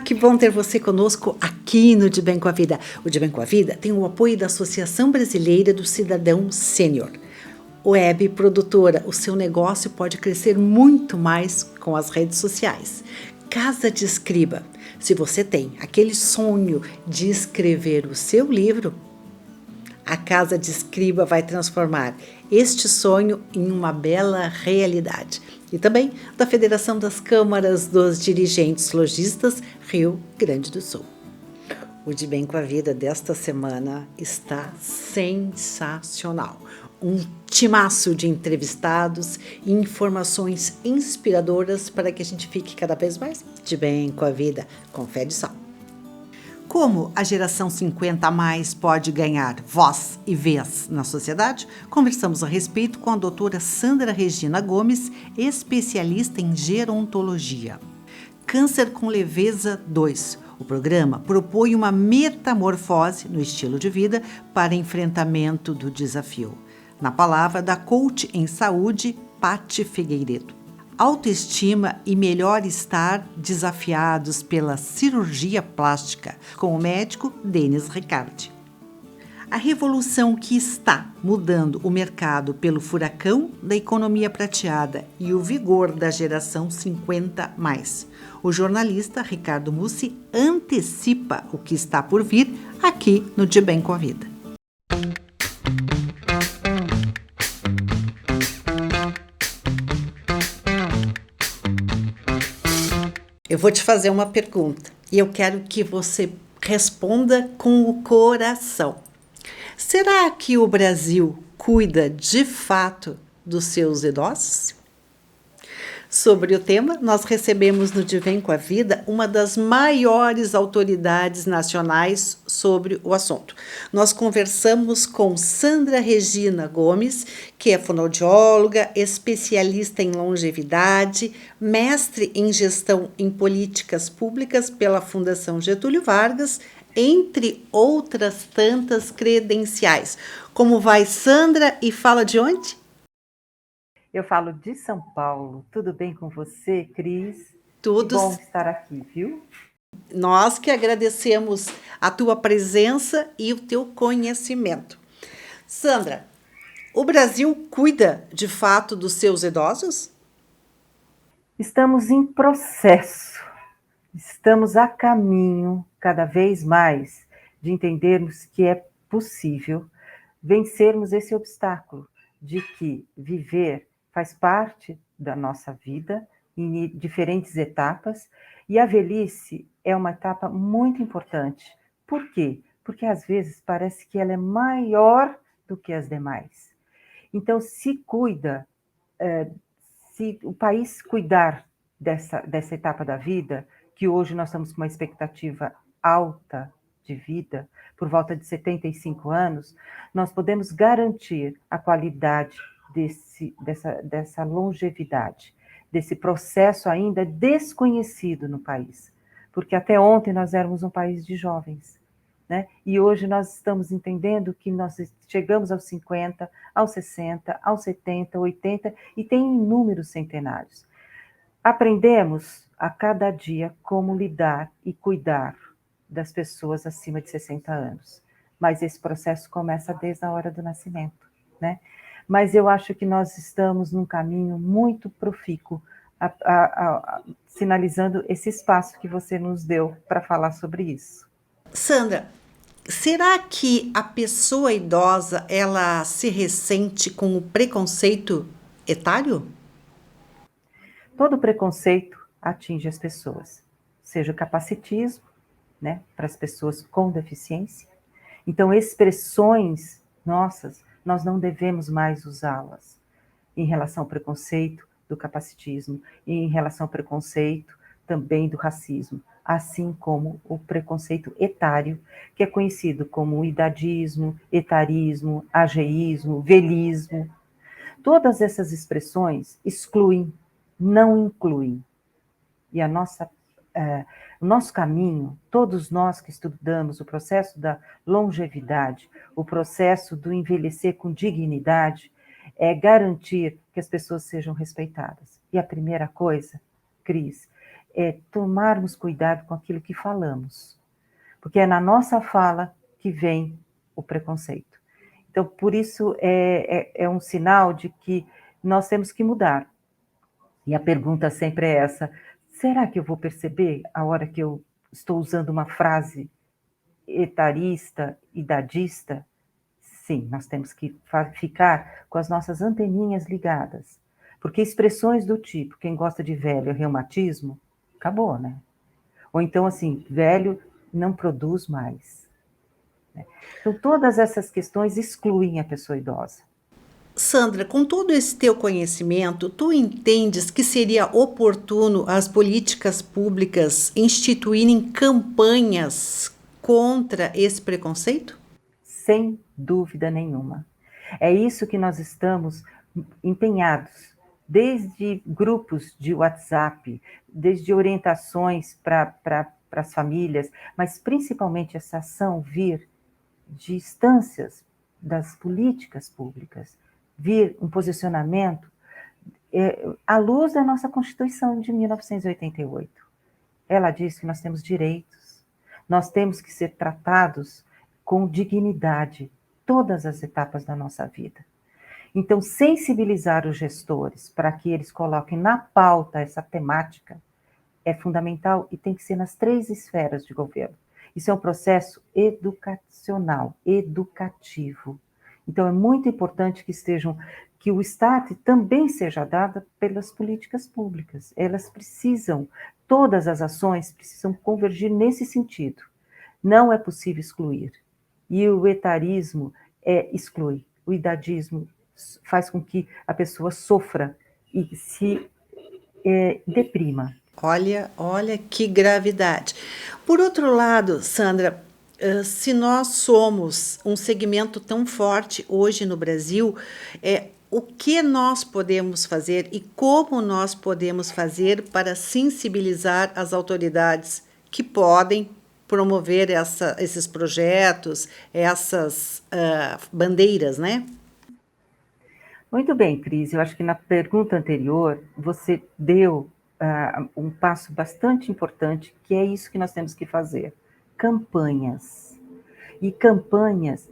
Que bom ter você conosco aqui no De Bem com a Vida. O De Bem com a Vida tem o apoio da Associação Brasileira do Cidadão Sênior. Web produtora, o seu negócio pode crescer muito mais com as redes sociais. Casa de Escriba. Se você tem aquele sonho de escrever o seu livro, a Casa de Escriba vai transformar este sonho em uma bela realidade. E também da Federação das Câmaras dos Dirigentes Lojistas, Rio Grande do Sul. O De Bem com a Vida desta semana está sensacional. Um timaço de entrevistados e informações inspiradoras para que a gente fique cada vez mais de bem com a vida, com fé de sal. Como a geração 50 a mais pode ganhar voz e vez na sociedade? Conversamos a respeito com a doutora Sandra Regina Gomes, especialista em gerontologia. Câncer com Leveza 2. O programa propõe uma metamorfose no estilo de vida para enfrentamento do desafio. Na palavra da coach em saúde, Pati Figueiredo. Autoestima e melhor estar desafiados pela cirurgia plástica, com o médico Denis Ricardi. A revolução que está mudando o mercado pelo furacão da economia prateada e o vigor da geração 50+. O jornalista Ricardo Mussi antecipa o que está por vir aqui no De Bem com a Vida. Eu vou te fazer uma pergunta e eu quero que você responda com o coração. Será que o Brasil cuida de fato dos seus idosos? Sobre o tema, nós recebemos no De Bem com a Vida uma das maiores autoridades nacionais sobre o assunto. Nós conversamos com Sandra Regina Gomes, que é fonoaudióloga, especialista em longevidade, mestre em gestão em políticas públicas pela Fundação Getúlio Vargas, entre outras tantas credenciais. Como vai, Sandra, e fala de onde? Eu falo de São Paulo. Tudo bem com você, Cris? Tudo. Que bom estar aqui, viu? Nós que agradecemos a tua presença e o teu conhecimento. Sandra, o Brasil cuida de fato dos seus idosos? Estamos em processo. Estamos a caminho, cada vez mais, de entendermos que é possível vencermos esse obstáculo de que viver faz parte da nossa vida em diferentes etapas, e a velhice é uma etapa muito importante. Por quê? Porque às vezes parece que ela é maior do que as demais. Então, se o país cuidar dessa etapa da vida, que hoje nós estamos com uma expectativa alta de vida, por volta de 75 anos, nós podemos garantir a qualidade dessa longevidade, desse processo ainda desconhecido no país. Porque até ontem nós éramos um país de jovens, né? E hoje nós estamos entendendo que nós chegamos aos 50, aos 60, aos 70, 80 e tem inúmeros centenários. Aprendemos a cada dia como lidar e cuidar das pessoas acima de 60 anos. Mas esse processo começa desde a hora do nascimento, né? Mas eu acho que nós estamos num caminho muito profícuo, sinalizando esse espaço que você nos deu para falar sobre isso. Sandra, será que a pessoa idosa ela se ressente com o preconceito etário? Todo preconceito atinge as pessoas, seja o capacitismo, né, para as pessoas com deficiência. Então, expressões nossas, nós não devemos mais usá-las em relação ao preconceito do capacitismo e em relação ao preconceito também do racismo, assim como o preconceito etário, que é conhecido como idadismo, etarismo, ageísmo, velhismo. Todas essas expressões excluem, não incluem. E o nosso caminho, todos nós que estudamos o processo da longevidade, o processo do envelhecer com dignidade, é garantir que as pessoas sejam respeitadas. E a primeira coisa, Cris, é tomarmos cuidado com aquilo que falamos, porque é na nossa fala que vem o preconceito. Então, por isso, é um sinal de que nós temos que mudar. E a pergunta sempre é essa: será que eu vou perceber a hora que eu estou usando uma frase etarista, idadista? Sim, nós temos que ficar com as nossas anteninhas ligadas. Porque expressões do tipo, quem gosta de velho é reumatismo, acabou, né? Ou então, assim, velho não produz mais. Né? Então, todas essas questões excluem a pessoa idosa. Sandra, com todo esse teu conhecimento, tu entendes que seria oportuno as políticas públicas instituírem campanhas contra esse preconceito? Sem dúvida nenhuma. É isso que nós estamos empenhados, desde grupos de WhatsApp, desde orientações para as famílias, mas principalmente essa ação vir de instâncias das políticas públicas, vir um posicionamento à luz da nossa Constituição de 1988. Ela diz que nós temos direitos, nós temos que ser tratados com dignidade todas as etapas da nossa vida. Então, sensibilizar os gestores para que eles coloquem na pauta essa temática é fundamental e tem que ser nas 3 esferas de governo. Isso é um processo educacional, educativo. Então, é muito importante que o start também seja dado pelas políticas públicas. Elas precisam, todas as ações precisam convergir nesse sentido. Não é possível excluir. E o etarismo exclui. O idadismo faz com que a pessoa sofra e se deprima. Olha que gravidade. Por outro lado, Sandra, se nós somos um segmento tão forte hoje no Brasil, o que nós podemos fazer e como nós podemos fazer para sensibilizar as autoridades que podem promover esses projetos, essas bandeiras, né? Muito bem, Cris. Eu acho que na pergunta anterior você deu um passo bastante importante, que é isso que nós temos que fazer. Campanhas. E campanhas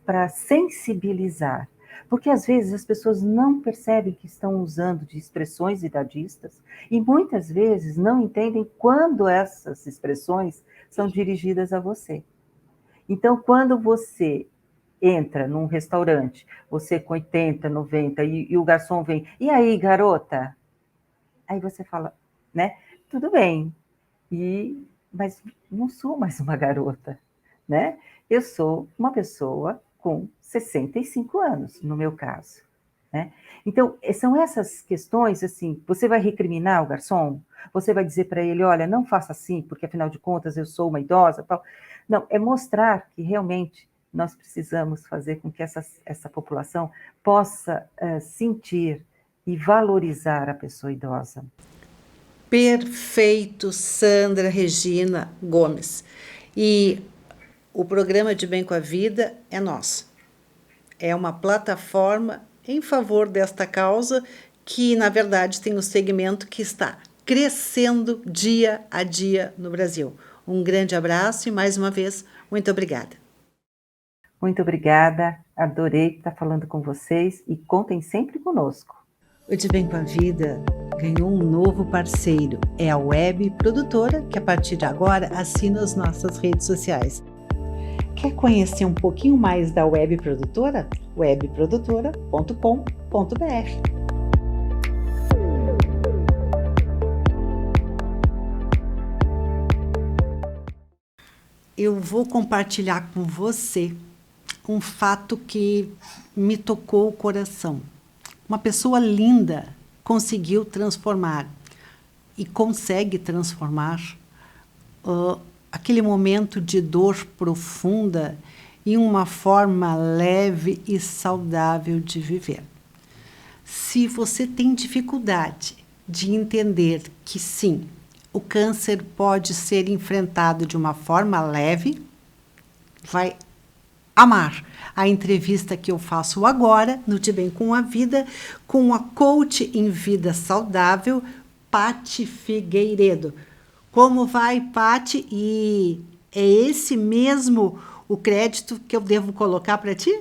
para sensibilizar. Porque às vezes as pessoas não percebem que estão usando de expressões idadistas e muitas vezes não entendem quando essas expressões são dirigidas a você. Então, quando você entra num restaurante, você com 80, 90, e o garçom vem, e aí, garota? Aí você fala, né? Tudo bem, mas não sou mais uma garota, né? Eu sou uma pessoa com 65 anos, no meu caso, né? Então, são essas questões, assim, você vai recriminar o garçom? Você vai dizer para ele, olha, não faça assim, porque afinal de contas eu sou uma idosa, tal. Não, é mostrar que realmente nós precisamos fazer com que essa população possa sentir e valorizar a pessoa idosa. Perfeito, Sandra Regina Gomes. E o programa de Bem com a Vida é nosso. É uma plataforma em favor desta causa que, na verdade, tem um segmento que está crescendo dia a dia no Brasil. Um grande abraço e, mais uma vez, muito obrigada. Muito obrigada, adorei estar falando com vocês e contem sempre conosco. O De Bem com a Vida ganhou um novo parceiro, é a Web Produtora, que a partir de agora assina as nossas redes sociais. Quer conhecer um pouquinho mais da Web Produtora? webprodutora.com.br. Eu vou compartilhar com você um fato que me tocou o coração. Uma pessoa linda conseguiu transformar e consegue transformar aquele momento de dor profunda em uma forma leve e saudável de viver. Se você tem dificuldade de entender que sim, o câncer pode ser enfrentado de uma forma leve, vai amar a entrevista que eu faço agora no De Bem com a Vida, com a coach em vida saudável, Pati Figueiredo. Como vai, Pati? E é esse mesmo o crédito que eu devo colocar para ti?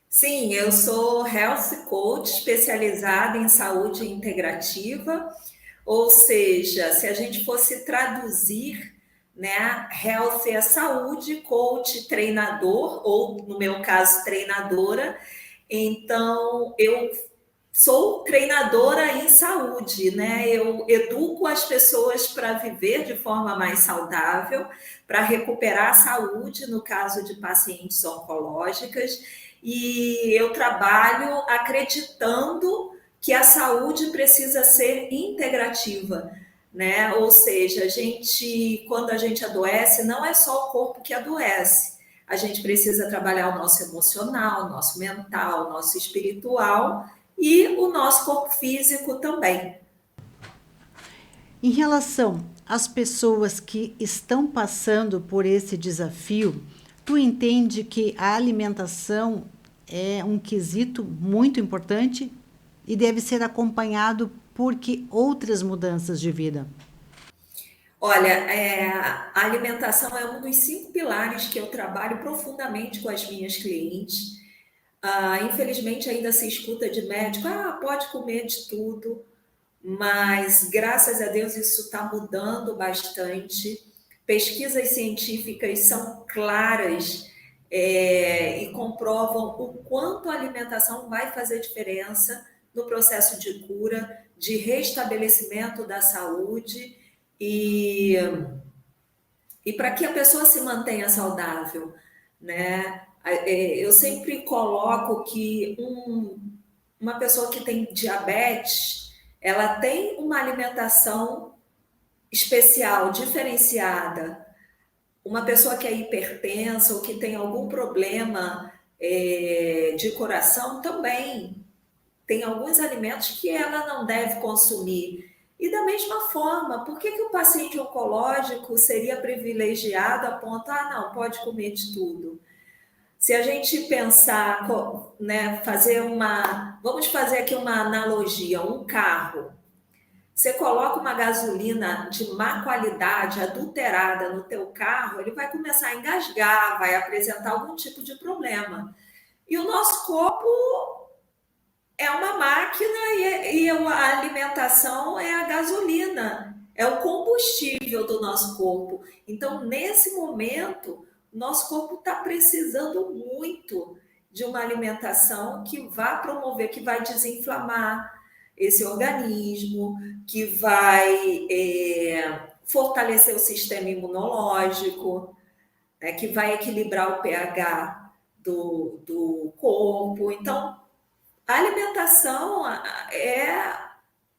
Sim, eu sou Health Coach especializada em saúde integrativa, ou seja, se a gente fosse traduzir, né, Health é saúde, coach treinador, ou no meu caso, treinadora. Então, eu sou treinadora em saúde, né? Eu educo as pessoas para viver de forma mais saudável, para recuperar a saúde, no caso de pacientes oncológicas, e eu trabalho acreditando que a saúde precisa ser integrativa, né? Ou seja, quando a gente adoece, não é só o corpo que adoece. A gente precisa trabalhar o nosso emocional, o nosso mental, o nosso espiritual e o nosso corpo físico também. Em relação às pessoas que estão passando por esse desafio, tu entende que a alimentação é um quesito muito importante e deve ser acompanhado por que outras mudanças de vida? Olha, a alimentação é um dos 5 pilares que eu trabalho profundamente com as minhas clientes. Infelizmente, ainda se escuta de médico, pode comer de tudo, mas graças a Deus isso está mudando bastante. Pesquisas científicas são claras, e comprovam o quanto a alimentação vai fazer diferença no processo de cura, de restabelecimento da saúde e, e para que a pessoa se mantenha saudável, né? Eu sempre coloco que uma pessoa que tem diabetes, ela tem uma alimentação especial, diferenciada. Uma pessoa que é hipertensa ou que tem algum problema de coração também tem alguns alimentos que ela não deve consumir. E da mesma forma, por que o paciente oncológico seria privilegiado a ponto, não, pode comer de tudo? Se a gente pensar, né, vamos fazer aqui uma analogia, um carro. Você coloca uma gasolina de má qualidade, adulterada no teu carro, ele vai começar a engasgar, vai apresentar algum tipo de problema. E o nosso corpo é uma máquina e a alimentação é a gasolina, é o combustível do nosso corpo. Então, nesse momento, nosso corpo está precisando muito de uma alimentação que vai promover, que vai desinflamar esse organismo, que vai fortalecer o sistema imunológico, né, que vai equilibrar o pH do corpo. Então, a alimentação é,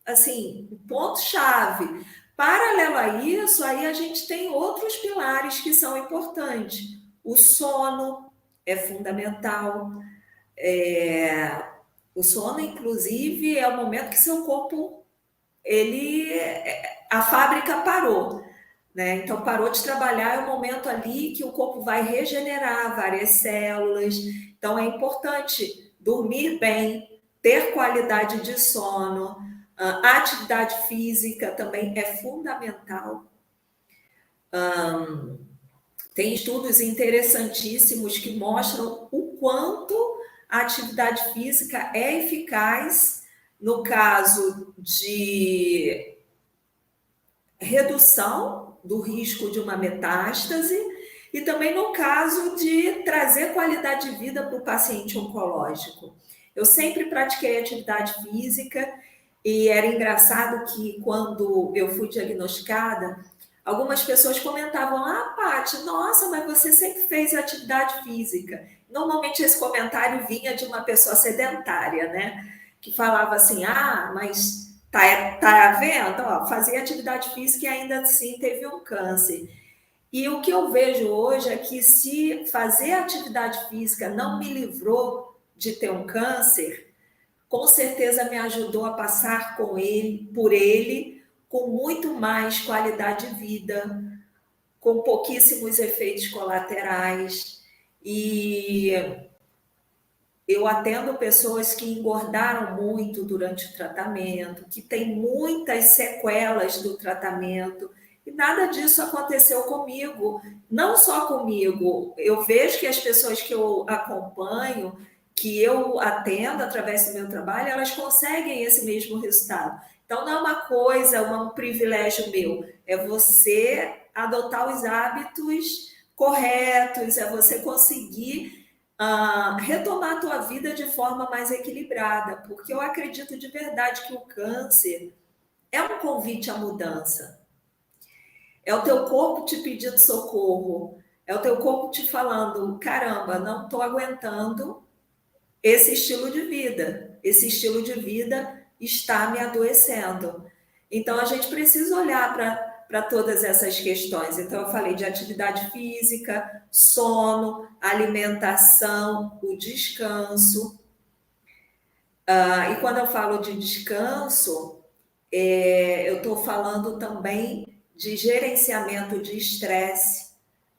assim, o ponto-chave. Paralelo a isso, aí a gente tem outros pilares que são importantes. O sono é fundamental. O sono, inclusive, é o momento que seu corpo, a fábrica parou, né? Então, parou de trabalhar, é o momento ali que o corpo vai regenerar várias células. Então, é importante dormir bem, ter qualidade de sono. A atividade física também é fundamental. Tem estudos interessantíssimos que mostram o quanto a atividade física é eficaz no caso de redução do risco de uma metástase e também no caso de trazer qualidade de vida para o paciente oncológico. Eu sempre pratiquei atividade física e era engraçado que quando eu fui diagnosticada, algumas pessoas comentavam, Paty, nossa, mas você sempre fez atividade física. Normalmente esse comentário vinha de uma pessoa sedentária, né? Que falava assim, mas tá vendo? Ó, fazia atividade física e ainda assim teve um câncer. E o que eu vejo hoje é que se fazer atividade física não me livrou de ter um câncer, com certeza me ajudou a passar por ele, com muito mais qualidade de vida, com pouquíssimos efeitos colaterais. E Eu atendo pessoas que engordaram muito durante o tratamento, que têm muitas sequelas do tratamento, e nada disso aconteceu comigo. Não só comigo, eu vejo que as pessoas que eu acompanho, que eu atendo através do meu trabalho, elas conseguem esse mesmo resultado. Então, não é uma coisa, um privilégio meu, é você adotar os hábitos corretos, é você conseguir retomar a tua vida de forma mais equilibrada, porque eu acredito de verdade que o câncer é um convite à mudança. É o teu corpo te pedindo socorro, é o teu corpo te falando, caramba, não estou aguentando esse estilo de vida. Esse estilo de vida está me adoecendo. Então, a gente precisa olhar para todas essas questões. Então, eu falei de atividade física, sono, alimentação, o descanso. E quando eu falo de descanso, eu estou falando também de gerenciamento de estresse,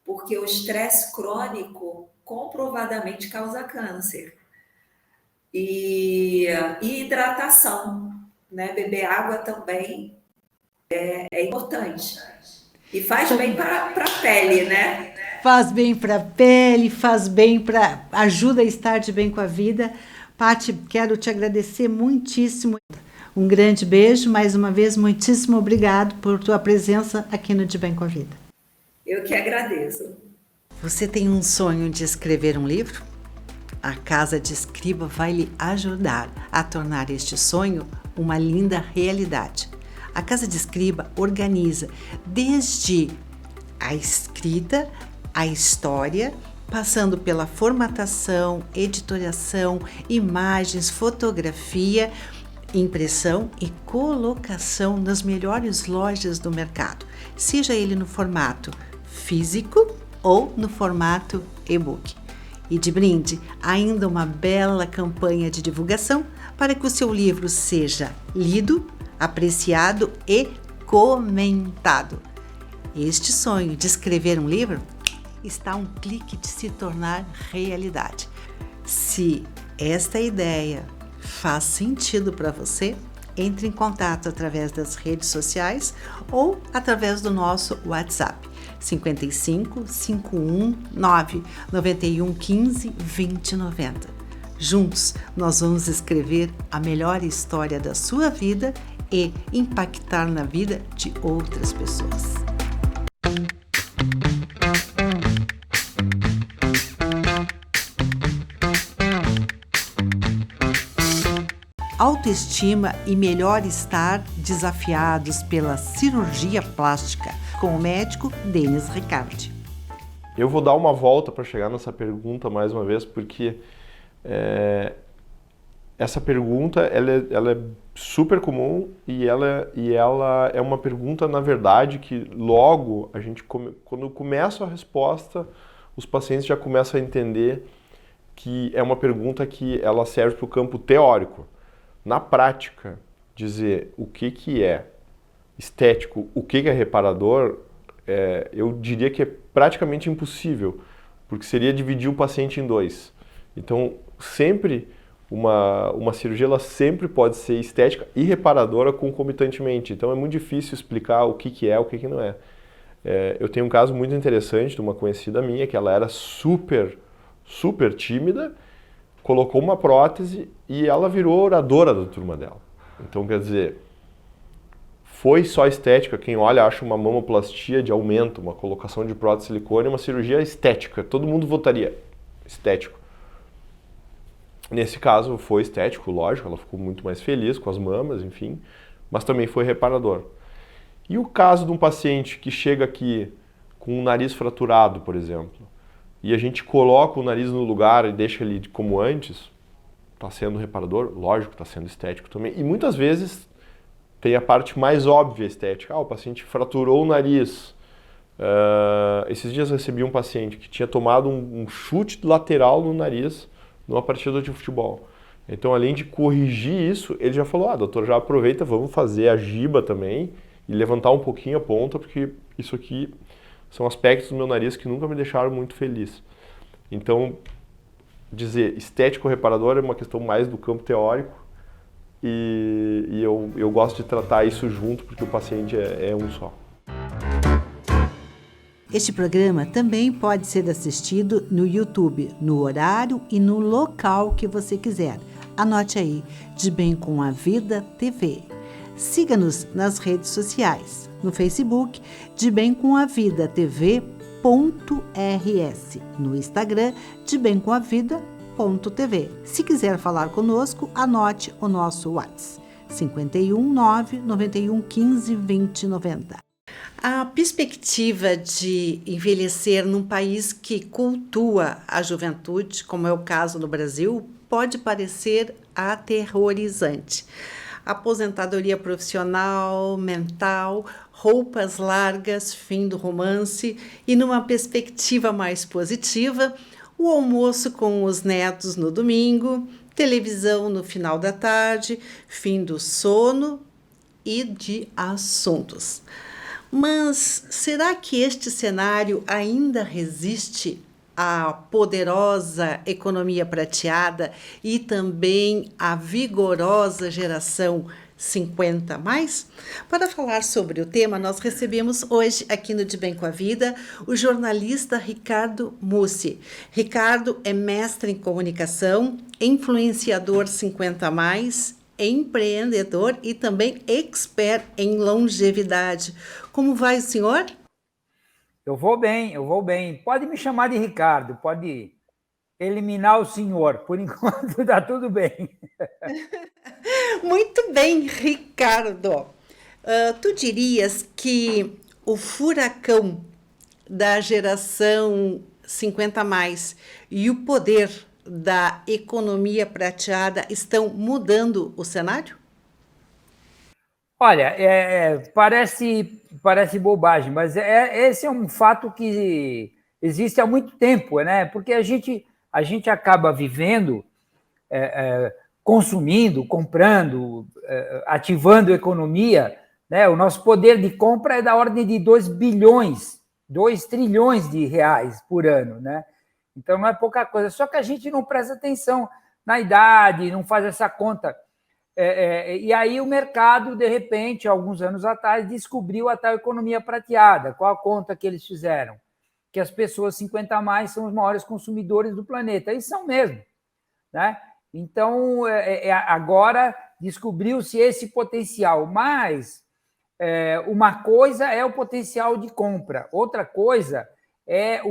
porque o estresse crônico comprovadamente causa câncer. E hidratação, né? Beber água também é importante. E faz bem para a pele, né? Faz bem para a pele, faz bem para... ajuda a estar de bem com a vida. Paty, quero te agradecer muitíssimo. Um grande beijo, mais uma vez, muitíssimo obrigado por tua presença aqui no De Bem com a Vida. Eu que agradeço. Você tem um sonho de escrever um livro? A Casa de Escriba vai lhe ajudar a tornar este sonho uma linda realidade. A Casa de Escriba organiza desde a escrita, a história, passando pela formatação, editoriação, imagens, fotografia, impressão e colocação nas melhores lojas do mercado, seja ele no formato físico ou no formato e-book. E de brinde, ainda uma bela campanha de divulgação para que o seu livro seja lido, apreciado e comentado. Este sonho de escrever um livro está a um clique de se tornar realidade. Se esta ideia faz sentido para você, entre em contato através das redes sociais ou através do nosso WhatsApp 55 519 91 15 20 90. Juntos, nós vamos escrever a melhor história da sua vida e impactar na vida de outras pessoas. Autoestima e melhor estar desafiados pela cirurgia plástica, com o médico Denis Ricardi. Eu vou dar uma volta para chegar nessa pergunta mais uma vez, porque essa pergunta ela é super comum e ela é uma pergunta, na verdade, que logo a gente, quando começa a resposta, os pacientes já começam a entender que é uma pergunta que ela serve para o campo teórico. Na prática, dizer o que é estético, o que é reparador, eu diria que é praticamente impossível, porque seria dividir o paciente em dois. Então, sempre uma cirurgia ela sempre pode ser estética e reparadora concomitantemente. Então, é muito difícil explicar o que é, o que não é. Eu tenho um caso muito interessante de uma conhecida minha, que ela era super tímida, colocou uma prótese e ela virou oradora da turma dela. Então, quer dizer, foi só estética. Quem olha acha uma mamoplastia de aumento, uma colocação de prótese de silicone, uma cirurgia estética. Todo mundo votaria estético. Nesse caso foi estético, lógico, ela ficou muito mais feliz com as mamas, enfim, mas também foi reparador. E o caso de um paciente que chega aqui com o nariz fraturado, por exemplo, e a gente coloca o nariz no lugar e deixa ele como antes, está sendo reparador? Lógico, está sendo estético também. E muitas vezes tem a parte mais óbvia estética. O paciente fraturou o nariz. Esses dias eu recebi um paciente que tinha tomado um chute lateral no nariz numa partida de futebol. Então, além de corrigir isso, ele já falou, doutor, já aproveita, vamos fazer a giba também e levantar um pouquinho a ponta, porque isso aqui são aspectos do meu nariz que nunca me deixaram muito feliz. Então, dizer estético-reparador é uma questão mais do campo teórico e eu gosto de tratar isso junto porque o paciente é um só. Este programa também pode ser assistido no YouTube, no horário e no local que você quiser. Anote aí, De Bem com a Vida TV. Siga-nos nas redes sociais, no Facebook, De Bem com a Vida TV.rs, no Instagram, De Bem com a Vida.tv. Se quiser falar conosco, anote o nosso WhatsApp, 51 991 15 20 90. A perspectiva de envelhecer num país que cultua a juventude, como é o caso no Brasil, pode parecer aterrorizante. Aposentadoria profissional, mental, roupas largas, fim do romance e, numa perspectiva mais positiva, o almoço com os netos no domingo, televisão no final da tarde, fim do sono e de assuntos. Mas será que este cenário ainda resiste à poderosa economia prateada e também à vigorosa geração 50 mais? Para falar sobre o tema, nós recebemos hoje aqui no De Bem com a Vida o jornalista Ricardo Mussi. Ricardo é mestre em comunicação, influenciador 50 mais, empreendedor e também expert em longevidade. Como vai o senhor? Eu vou bem. Pode me chamar de Ricardo, pode eliminar o senhor. Por enquanto está tudo bem. Muito bem, Ricardo. Tu dirias que o furacão da geração 50 mais e o poder da economia prateada estão mudando o cenário? Olha, parece bobagem, mas esse é um fato que existe há muito tempo, né? Porque a gente acaba vivendo, consumindo, comprando, ativando a economia, né? O nosso poder de compra é da ordem de 2 trilhões de reais por ano, né? Então não é pouca coisa, só que a gente não presta atenção na idade, não faz essa conta. E aí o mercado, de repente, alguns anos atrás, descobriu a tal economia prateada. Qual a conta que eles fizeram? Que as pessoas 50 a mais são os maiores consumidores do planeta. E são mesmo, né? Então, agora descobriu-se esse potencial. Mas uma coisa é o potencial de compra, outra coisa é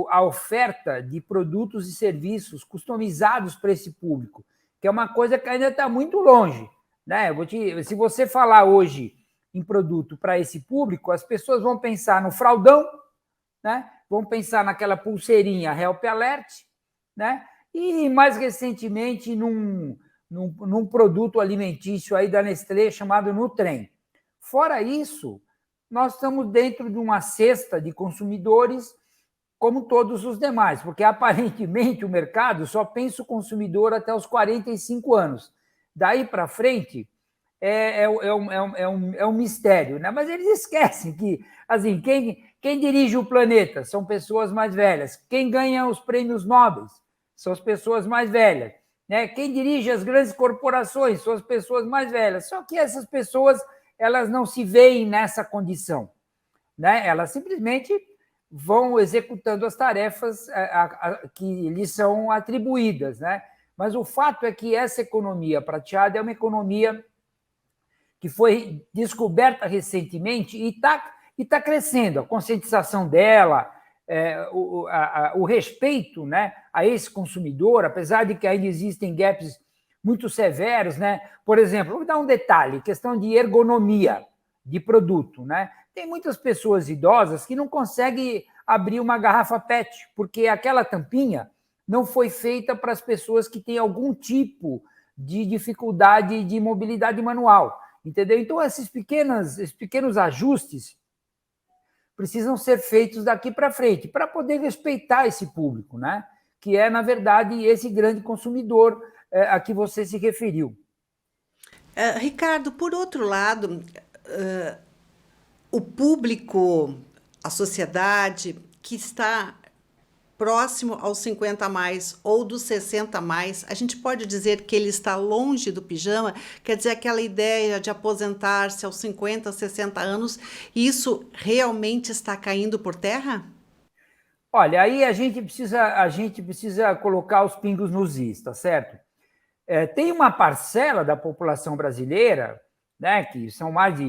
a oferta de produtos e serviços customizados para esse público, que é uma coisa que ainda está muito longe, né? Se você falar hoje em produto para esse público, as pessoas vão pensar no fraldão, né? Vão pensar naquela pulseirinha Help Alert, né? E mais recentemente num produto alimentício aí da Nestlé chamado Nutrem. Fora isso, nós estamos dentro de uma cesta de consumidores como todos os demais, porque aparentemente o mercado só pensa o consumidor até os 45 anos. Daí para frente é um mistério, né? Mas eles esquecem que assim, quem dirige o planeta são pessoas mais velhas, quem ganha os prêmios Nobel são as pessoas mais velhas, né? Quem dirige as grandes corporações são as pessoas mais velhas. Só que essas pessoas elas não se veem nessa condição, né? Elas simplesmente vão executando as tarefas que lhes são atribuídas, né? Mas o fato é que essa economia prateada é uma economia que foi descoberta recentemente e está crescendo. A conscientização dela, o respeito, né, a esse consumidor, apesar de que ainda existem gaps muito severos, né? Por exemplo, vou dar um detalhe, questão de ergonomia de produto, né? Tem muitas pessoas idosas que não conseguem abrir uma garrafa PET, porque aquela tampinha não foi feita para as pessoas que têm algum tipo de dificuldade de mobilidade manual, entendeu? Então, esses pequenos ajustes precisam ser feitos daqui para frente, para poder respeitar esse público, né? Que é, na verdade, esse grande consumidor a que você se referiu. Ricardo, por outro lado, o público, a sociedade que está próximo aos 50 a mais ou dos 60 a mais, a gente pode dizer que ele está longe do pijama? Quer dizer, aquela ideia de aposentar-se aos 50, 60 anos, isso realmente está caindo por terra? Olha, aí a gente precisa colocar os pingos nos is, tá certo? Tem uma parcela da população brasileira, né, que são mais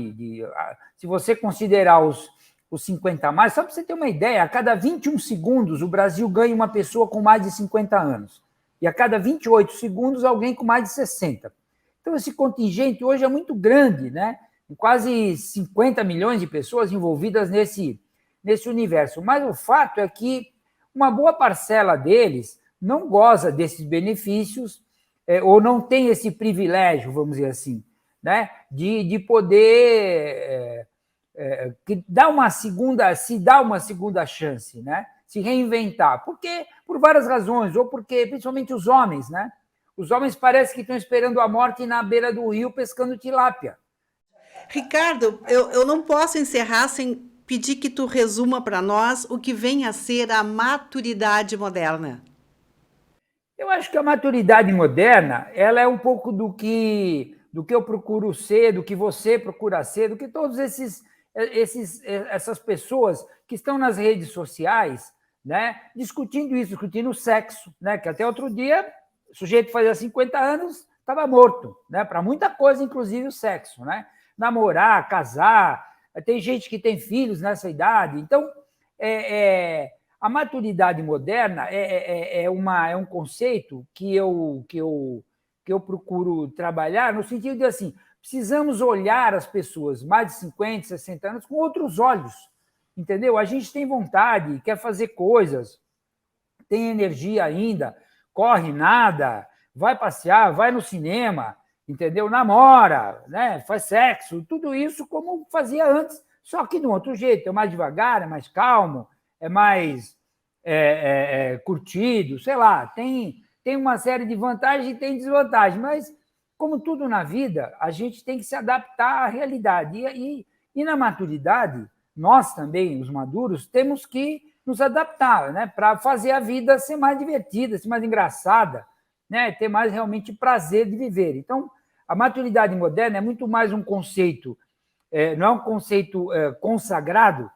se você considerar os 50 a mais, só para você ter uma ideia, a cada 21 segundos o Brasil ganha uma pessoa com mais de 50 anos. E a cada 28 segundos alguém com mais de 60. Então esse contingente hoje é muito grande, né? Quase 50 milhões de pessoas envolvidas nesse universo. Mas o fato é que uma boa parcela deles não goza desses benefícios ou não tem esse privilégio, vamos dizer assim, né? De poder... que dá uma segunda chance, né? Se reinventar. Porque, por várias razões, ou porque, principalmente os homens, né? Os homens parecem que estão esperando a morte na beira do rio pescando tilápia. Ricardo, eu não posso encerrar sem pedir que tu resuma para nós o que vem a ser a maturidade moderna. Eu acho que a maturidade moderna, ela é um pouco do que eu procuro ser, do que você procura ser, do que todos essas pessoas que estão nas redes sociais, né, discutindo sexo, né, que até outro dia o sujeito fazia 50 anos, estava morto, né, para muita coisa, inclusive o sexo, né, namorar, casar, tem gente que tem filhos nessa idade, então a maturidade moderna é um conceito que eu procuro trabalhar no sentido de assim, precisamos olhar as pessoas mais de 50, 60 anos com outros olhos, entendeu? A gente tem vontade, quer fazer coisas, tem energia ainda, corre, nada, vai passear, vai no cinema, entendeu? Namora, né? Faz sexo, tudo isso como fazia antes, só que de um outro jeito, é mais devagar, é mais calmo, é mais curtido, sei lá, tem uma série de vantagens e tem desvantagens, mas como tudo na vida, a gente tem que se adaptar à realidade. E na maturidade, nós também, os maduros, temos que nos adaptar, né, para fazer a vida ser mais divertida, ser mais engraçada, né, ter mais realmente prazer de viver. Então, a maturidade moderna é muito mais um conceito, não é um conceito consagrado,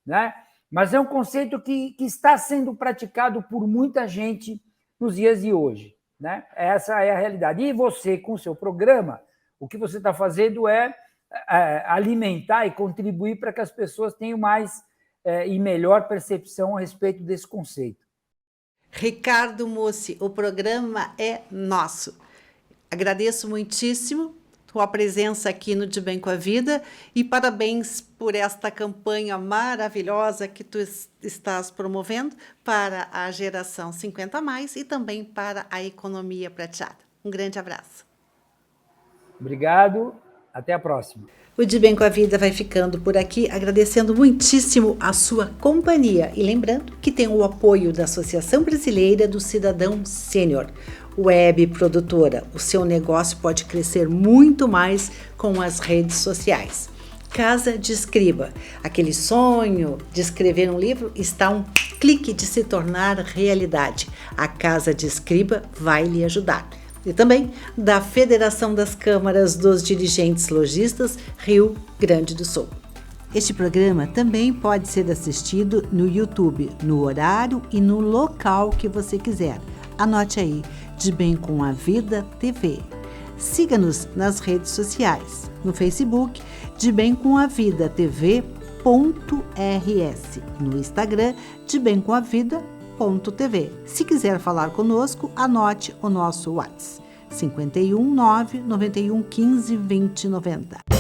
né, mas é um conceito que está sendo praticado por muita gente nos dias de hoje. Né? Essa é a realidade. E você, com o seu programa, o que você está fazendo é alimentar e contribuir para que as pessoas tenham mais e melhor percepção a respeito desse conceito. Ricardo Mussi, o programa é nosso. Agradeço muitíssimo tua presença aqui no De Bem com a Vida e parabéns por esta campanha maravilhosa que tu estás promovendo para a geração 50 a mais e também para a economia prateada. Um grande abraço. Obrigado, até a próxima. O De Bem com a Vida vai ficando por aqui, agradecendo muitíssimo a sua companhia e lembrando que tem o apoio da Associação Brasileira do Cidadão Sênior. Web produtora, o seu negócio pode crescer muito mais com as redes sociais. Casa de Escriba, aquele sonho de escrever um livro está a um clique de se tornar realidade. A Casa de Escriba vai lhe ajudar. E também da Federação das Câmaras dos Dirigentes Lojistas, Rio Grande do Sul. Este programa também pode ser assistido no YouTube, no horário e no local que você quiser. Anote aí, De Bem com a Vida TV. Siga-nos nas redes sociais, no Facebook, De Bem com a Vida TV.rs, no Instagram, De Bem com a Vida.tv. Se quiser falar conosco, anote o nosso WhatsApp, 51 9 91 15 20 90.